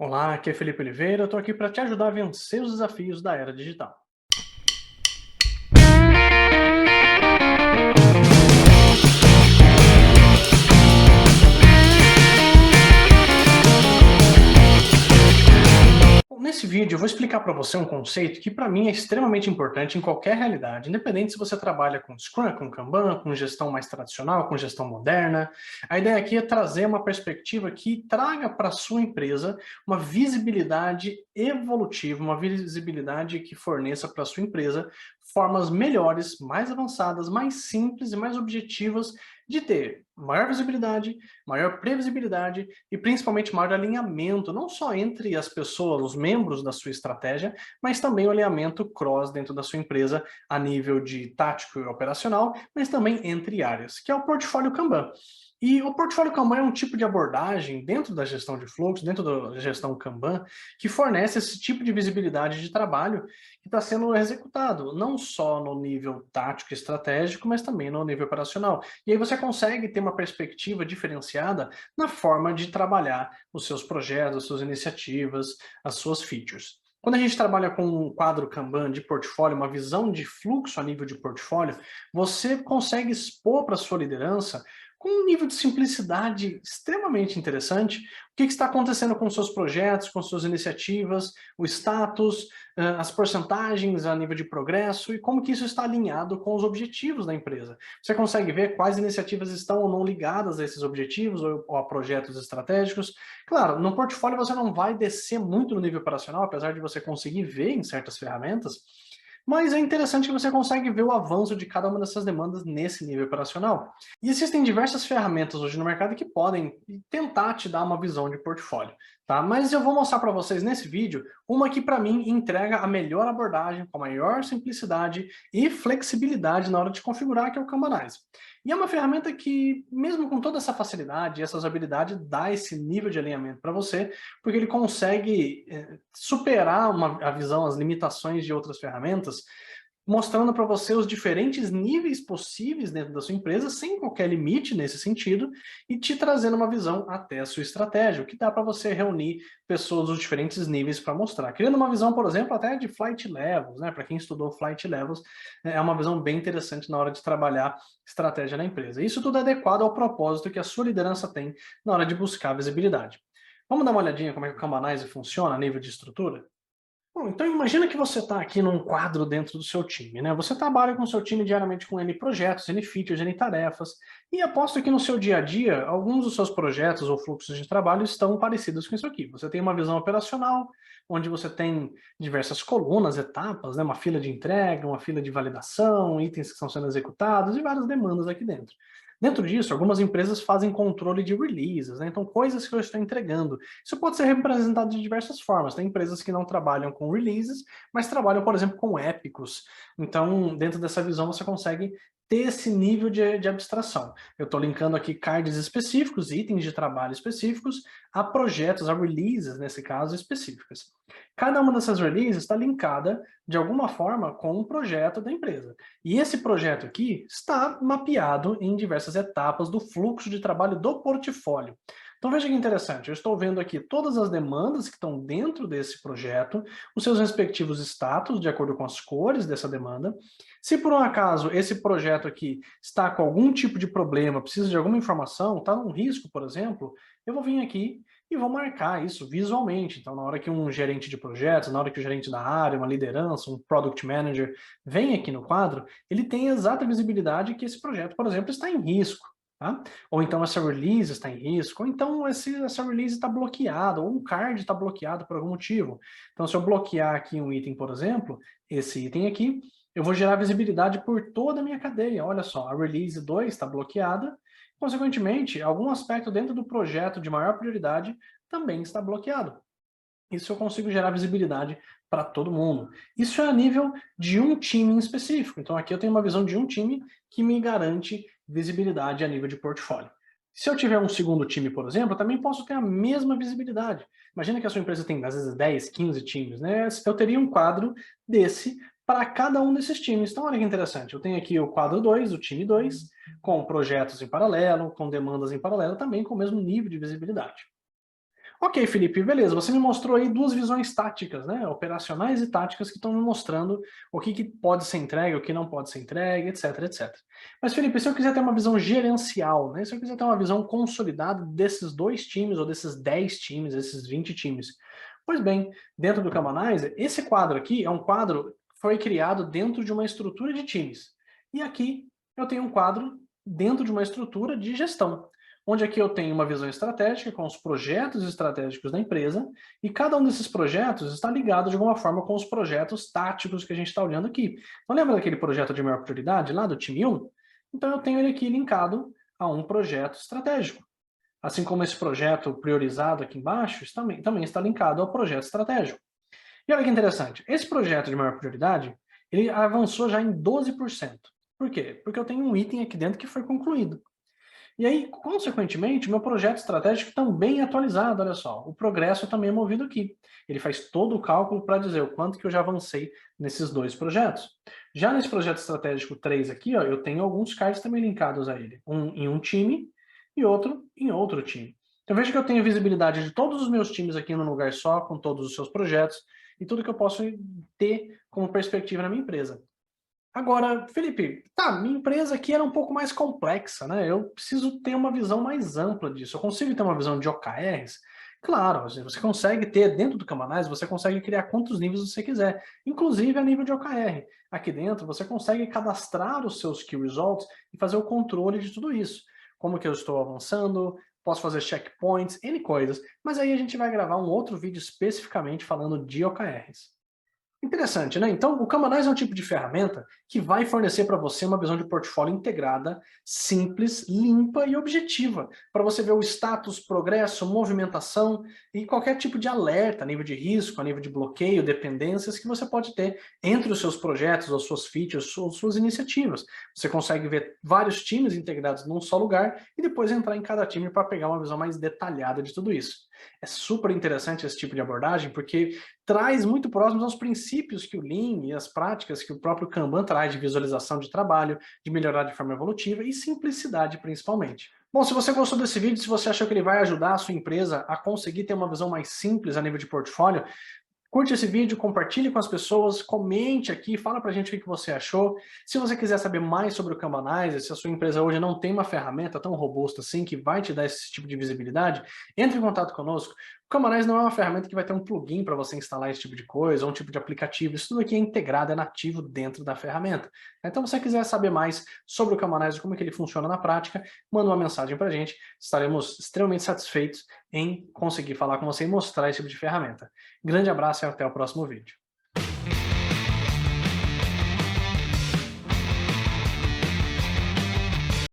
Olá, aqui é Felipe Oliveira, eu estou aqui para te ajudar a vencer os desafios da era digital. Bom, nesse vídeo eu vou explicar para você um conceito que para mim é extremamente importante em qualquer realidade, independente se você trabalha com Scrum, com Kanban, com gestão mais tradicional, com gestão moderna. A ideia aqui é trazer uma perspectiva que traga para a sua empresa uma visibilidade evolutiva, uma visibilidade que forneça para a sua empresa formas melhores, mais avançadas, mais simples e mais objetivas de ter maior visibilidade, maior previsibilidade e principalmente maior alinhamento, não só entre as pessoas, os membros da sua estratégia, mas também o alinhamento cross dentro da sua empresa a nível de tático e operacional, mas também entre áreas, que é o portfólio Kanban. E o portfólio Kanban é um tipo de abordagem dentro da gestão de fluxo, dentro da gestão Kanban, que fornece esse tipo de visibilidade de trabalho que está sendo executado, não só no nível tático e estratégico, mas também no nível operacional. E aí você consegue ter uma perspectiva diferenciada na forma de trabalhar os seus projetos, as suas iniciativas, as suas features. Quando a gente trabalha com um quadro Kanban de portfólio, uma visão de fluxo a nível de portfólio, você consegue expor para a sua liderança com um nível de simplicidade extremamente interessante o que está acontecendo com seus projetos, com suas iniciativas, o status, as porcentagens a nível de progresso e como que isso está alinhado com os objetivos da empresa. Você consegue ver quais iniciativas estão ou não ligadas a esses objetivos ou a projetos estratégicos. Claro, no portfólio você não vai descer muito no nível operacional, apesar de você conseguir ver em certas ferramentas, mas é interessante que você consegue ver o avanço de cada uma dessas demandas nesse nível operacional. E existem diversas ferramentas hoje no mercado que podem tentar te dar uma visão de portfólio, tá? Mas eu vou mostrar para vocês nesse vídeo uma que para mim entrega a melhor abordagem, com a maior simplicidade e flexibilidade na hora de configurar, que é o Kanbanize. E é uma ferramenta que, mesmo com toda essa facilidade e essas habilidades, dá esse nível de alinhamento para você, porque ele consegue superar a visão, as limitações de outras ferramentas, mostrando para você os diferentes níveis possíveis dentro da sua empresa, sem qualquer limite nesse sentido, e te trazendo uma visão até a sua estratégia, o que dá para você reunir pessoas dos diferentes níveis para mostrar. Criando uma visão, por exemplo, até de flight levels, né? Para quem estudou flight levels, é uma visão bem interessante na hora de trabalhar estratégia na empresa. Isso tudo é adequado ao propósito que a sua liderança tem na hora de buscar visibilidade. Vamos dar uma olhadinha como é que o Kanbanize funciona a nível de estrutura? Bom, então imagina que você está aqui num quadro dentro do seu time, né? Você trabalha com o seu time diariamente com N projetos, N features, N tarefas, e aposto que no seu dia a dia, alguns dos seus projetos ou fluxos de trabalho estão parecidos com isso aqui. Você tem uma visão operacional, onde você tem diversas colunas, etapas, né? Uma fila de entrega, uma fila de validação, itens que estão sendo executados e várias demandas aqui dentro. Dentro disso, algumas empresas fazem controle de releases, né? Então coisas que eu estou entregando. Isso pode ser representado de diversas formas. Tem empresas que não trabalham com releases, mas trabalham, por exemplo, com épicos. Então, dentro dessa visão, você consegue ter esse nível de abstração. Eu estou linkando aqui cards específicos, itens de trabalho específicos, a projetos, a releases, nesse caso, específicas. Cada uma dessas releases está linkada, de alguma forma, com um projeto da empresa. E esse projeto aqui está mapeado em diversas etapas do fluxo de trabalho do portfólio. Então veja que interessante, eu estou vendo aqui todas as demandas que estão dentro desse projeto, os seus respectivos status, de acordo com as cores dessa demanda. Se por um acaso esse projeto aqui está com algum tipo de problema, precisa de alguma informação, está num risco, por exemplo, eu vou vir aqui e vou marcar isso visualmente. Então na hora que um gerente de projetos, na hora que o gerente da área, uma liderança, um product manager vem aqui no quadro, ele tem a exata visibilidade que esse projeto, por exemplo, está em risco. Tá? Ou então essa release está em risco, ou então essa release está bloqueada, ou um card está bloqueado por algum motivo. Então, se eu bloquear aqui um item, por exemplo, esse item aqui, eu vou gerar visibilidade por toda a minha cadeia. Olha só, a release 2 está bloqueada, consequentemente, algum aspecto dentro do projeto de maior prioridade também está bloqueado. Isso eu consigo gerar visibilidade para todo mundo. Isso é a nível de um time em específico. Então aqui eu tenho uma visão de um time que me garante visibilidade a nível de portfólio. Se eu tiver um segundo time, por exemplo, eu também posso ter a mesma visibilidade. Imagina que a sua empresa tem, às vezes, 10, 15 times, né? Eu teria um quadro desse para cada um desses times. Então, olha que interessante. Eu tenho aqui o quadro 2, o time 2, com projetos em paralelo, com demandas em paralelo, também com o mesmo nível de visibilidade. Ok, Felipe, beleza. Você me mostrou aí duas visões táticas, né? Operacionais e táticas que estão me mostrando o que pode ser entregue, o que não pode ser entregue, etc, etc. Mas, Felipe, se eu quiser ter uma visão gerencial, né? Se eu quiser ter uma visão consolidada desses dois times, ou desses 10 times, esses 20 times. Pois bem, dentro do Kamanizer, esse quadro aqui é um quadro que foi criado dentro de uma estrutura de times. E aqui eu tenho um quadro dentro de uma estrutura de gestão, onde aqui eu tenho uma visão estratégica com os projetos estratégicos da empresa, e cada um desses projetos está ligado de alguma forma com os projetos táticos que a gente está olhando aqui. Então lembra daquele projeto de maior prioridade lá do time 1? Então eu tenho ele aqui linkado a um projeto estratégico. Assim como esse projeto priorizado aqui embaixo também está linkado ao projeto estratégico. E olha que interessante, esse projeto de maior prioridade, ele avançou já em 12%. Por quê? Porque eu tenho um item aqui dentro que foi concluído. E aí, consequentemente, meu projeto estratégico também é atualizado, olha só. O progresso também é movido aqui. Ele faz todo o cálculo para dizer o quanto que eu já avancei nesses dois projetos. Já nesse projeto estratégico 3 aqui, ó, eu tenho alguns cards também linkados a ele. Um em um time e outro em outro time. Então veja que eu tenho visibilidade de todos os meus times aqui num lugar só, com todos os seus projetos, e tudo que eu posso ter como perspectiva na minha empresa. Agora, Felipe, tá, minha empresa aqui era um pouco mais complexa, né? Eu preciso ter uma visão mais ampla disso. Eu consigo ter uma visão de OKRs? Claro, você consegue ter, dentro do Kamanize, você consegue criar quantos níveis você quiser, inclusive a nível de OKR. Aqui dentro, você consegue cadastrar os seus Key Results e fazer o controle de tudo isso. Como que eu estou avançando, posso fazer checkpoints, N coisas. Mas aí a gente vai gravar um outro vídeo especificamente falando de OKRs. Interessante, né? Então, o Kamanize é um tipo de ferramenta que vai fornecer para você uma visão de portfólio integrada, simples, limpa e objetiva, para você ver o status, progresso, movimentação e qualquer tipo de alerta, a nível de risco, a nível de bloqueio, dependências que você pode ter entre os seus projetos, as suas features, as suas iniciativas. Você consegue ver vários times integrados num só lugar e depois entrar em cada time para pegar uma visão mais detalhada de tudo isso. É super interessante esse tipo de abordagem porque traz muito próximos aos princípios que o Lean e as práticas que o próprio Kanban traz de visualização de trabalho, de melhorar de forma evolutiva e simplicidade principalmente. Bom, se você gostou desse vídeo, se você achou que ele vai ajudar a sua empresa a conseguir ter uma visão mais simples a nível de portfólio, curte esse vídeo, compartilhe com as pessoas, comente aqui, fala pra gente o que você achou. Se você quiser saber mais sobre o Kanbanizer, se a sua empresa hoje não tem uma ferramenta tão robusta assim, que vai te dar esse tipo de visibilidade, entre em contato conosco. O Kanbanizer não é uma ferramenta que vai ter um plugin para você instalar esse tipo de coisa, ou um tipo de aplicativo. Isso tudo aqui é integrado, é nativo dentro da ferramenta. Então, se você quiser saber mais sobre o Kanbanizer, como é que ele funciona na prática, manda uma mensagem pra gente. Estaremos extremamente satisfeitos em conseguir falar com você e mostrar esse tipo de ferramenta. Grande abraço e até o próximo vídeo.